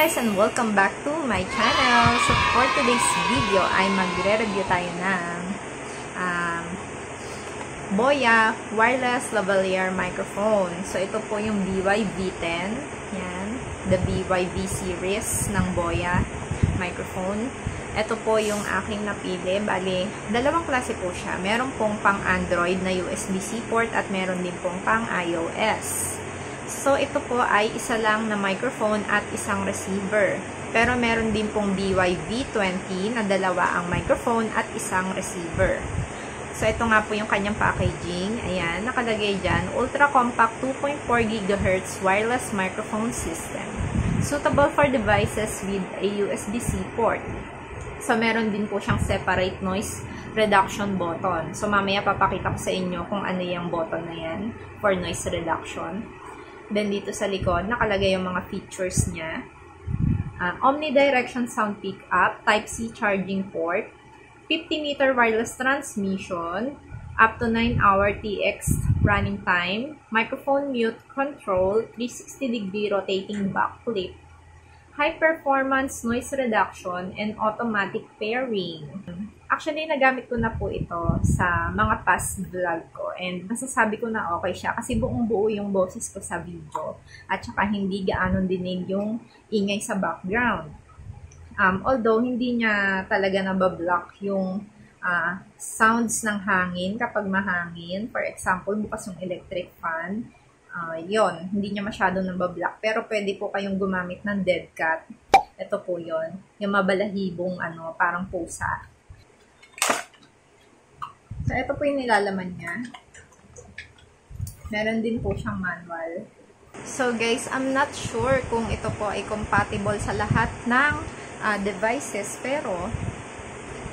guys and welcome back to my channel. So for today's video ay magre-review tayo ng Boya wireless lavalier microphone. So ito po yung BY-V10. Yan, the BY-V series ng Boya microphone. Ito po yung aking napili. Bali, dalawang klase po siya. Meron pong pang Android na USB-C port at meron din pong pang iOS. So, ito po ay isa lang na microphone at isang receiver. Pero meron din pong BY-V20 na dalawa ang microphone at isang receiver. So, ito nga po yung kanyang packaging. Ayan, nakalagay dyan, Ultra Compact 2.4 GHz Wireless Microphone System. Suitable for devices with a USB-C port. So, meron din po siyang separate noise reduction button. So, mamaya papakita ko sa inyo kung ano yung button na yan for noise reduction. Then, dito sa likod, nakalagay yung mga features niya. Omnidirection sound pickup, Type-C charging port, 50-meter wireless transmission, up to 9-hour TX running time, microphone mute control, 360-degree rotating backflip, high-performance noise reduction, and automatic pairing. Actually, nagamit ko na po ito sa mga past vlog ko and masasabi ko na okay siya kasi buong-buo yung boses ko sa video at saka hindi gaano dinig yung ingay sa background. Although, hindi niya talaga nabablock yung sounds ng hangin kapag mahangin. For example, bukas yung electric fan. Yon, hindi niya masyado nabablock. Pero pwede po kayong gumamit ng dead cat. Ito po yon, yung mabalahibong parang pusa. So, ito po yung nilalaman niya. Meron din po siyang manual. So, guys, I'm not sure kung ito po ay compatible sa lahat ng devices. Pero,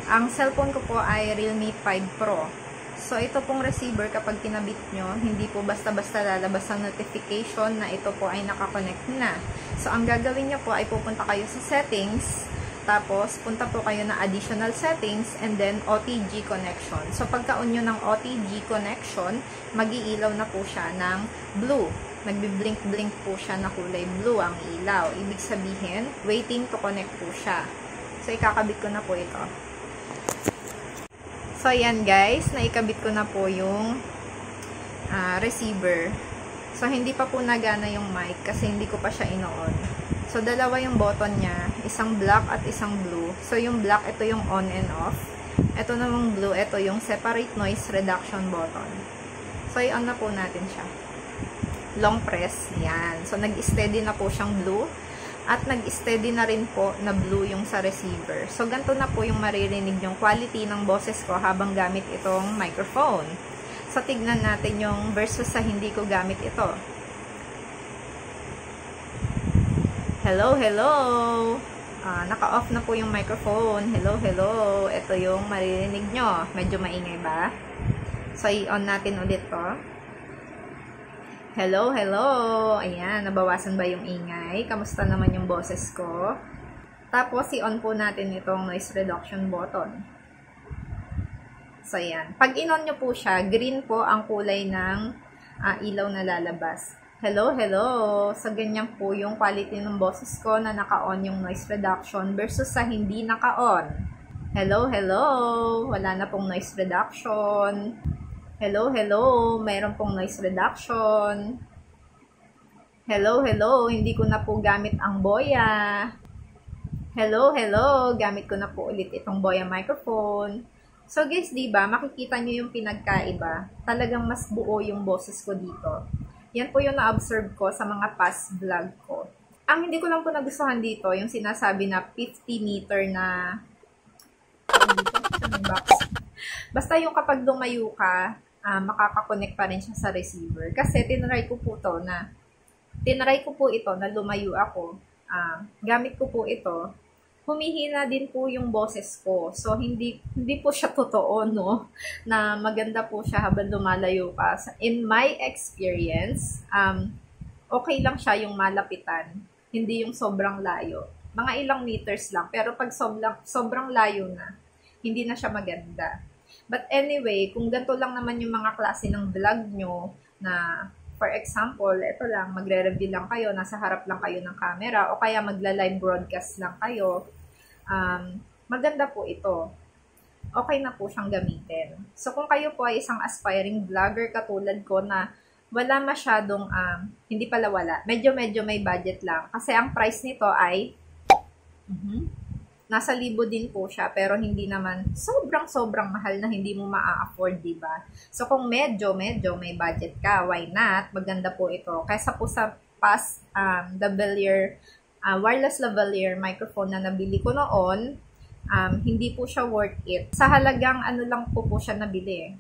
ang cellphone ko po ay Realme 5 Pro. So, ito pong receiver, kapag kinabit nyo, hindi po basta-basta lalabas ang notification na ito po ay nakakonect na. So, ang gagawin nyo po ay pupunta kayo sa settings. Tapos, punta po kayo na additional settings and then OTG connection. So, pagka-on nyo ng OTG connection, mag-iilaw na po siya ng blue. Nagbi-blink-blink po siya na kulay blue ang ilaw. Ibig sabihin, waiting to connect po siya. So, ikakabit ko na po ito. So, ayan guys, naikabit ko na po yung receiver. So, hindi pa po nagana yung mic kasi hindi ko pa siya ino-on. So, dalawa yung button niya. Isang black at isang blue. So, yung black, ito yung on and off. Ito namang blue, ito yung separate noise reduction button. So, i-on na po natin siya. Long press. Yan. So, nag-steady na po siyang blue. At nag-steady na rin po na blue yung sa receiver. So, ganito na po yung maririnig yung quality ng boses ko habang gamit itong microphone. So, tignan natin yung versus sa hindi ko gamit ito. Hello, hello! Naka-off na po yung microphone. Hello, hello! Ito yung maririnig nyo. Medyo maingay ba? So, i-on natin ulit to. Hello, hello! Ayan, nabawasan ba yung ingay? Kamusta naman yung boses ko? Tapos, i-on po natin itong noise reduction button. So, ayan. Pag in-on nyo po siya, green po ang kulay ng ilaw na lalabas. Hello, hello! So, ganyan po yung quality ng boses ko na naka-on yung noise reduction versus sa hindi naka-on. Hello, hello! Wala na pong noise reduction. Hello, hello! Mayroon pong noise reduction. Hello, hello! Hindi ko na po gamit ang Boya. Hello, hello! Gamit ko na po ulit itong Boya microphone. So, guys, diba, makikita nyo yung pinagkaiba. Talagang mas buo yung boses ko dito. Yan po yung na-observe ko sa mga past vlog ko. Ang hindi ko lang po nagustuhan dito, yung sinasabi na 50-meter na box. Basta yung kapag lumayo ka, makakakonect pa rin siya sa receiver. Kasi tinry ko po ito na lumayo ako. Gamit ko po ito. Humihina din po yung boses ko. So, hindi po siya totoo, no? Na maganda po siya habang lumalayo ka. In my experience, okay lang siya yung malapitan. Hindi yung sobrang layo. Mga ilang meters lang. Pero pag sobrang layo na, hindi na siya maganda. But anyway, kung ganito lang naman yung mga klase ng vlog nyo na For example, ito lang, magre-review lang kayo, nasa harap lang kayo ng camera, o kaya magla-live broadcast lang kayo. Maganda po ito. Okay na po siyang gamitin. So, kung kayo po ay isang aspiring vlogger katulad ko na wala masyadong, hindi pala wala, medyo may budget lang. Kasi ang price nito ay, nasa 1,000 din po siya, pero hindi naman sobrang mahal na hindi mo maa-afford, diba? So, kung medyo may budget ka, why not? Maganda po ito. Kaysa po sa past lavalier, wireless lavalier microphone na nabili ko noon, hindi po siya worth it. Sa halagang ano lang po siya nabili,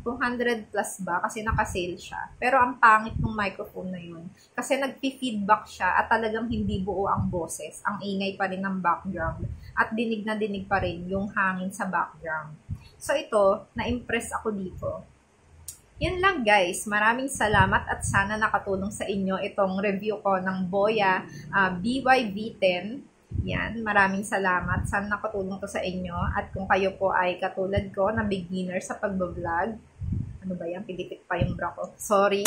200 plus ba? Kasi naka-sale siya. Pero ang pangit ng microphone na yun. Kasi nagpi-feedback siya at talagang hindi buo ang boses. Ang ingay pa rin ng background. At dinig na dinig pa rin yung hangin sa background. So ito, na-impress ako dito. Yun lang guys. Maraming salamat at sana nakatulong sa inyo itong review ko ng Boya BY-V10. Yan, maraming salamat. Sana nakatulong to sa inyo. At kung kayo po ay katulad ko na beginner sa pagbablog, ano ba yan? Pilipit pa yung bra ko. Sorry.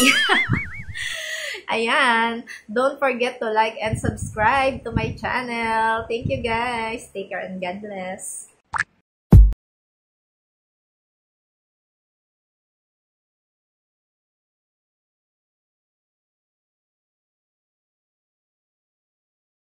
Ayan. Don't forget to like and subscribe to my channel. Thank you guys. Take care and God bless.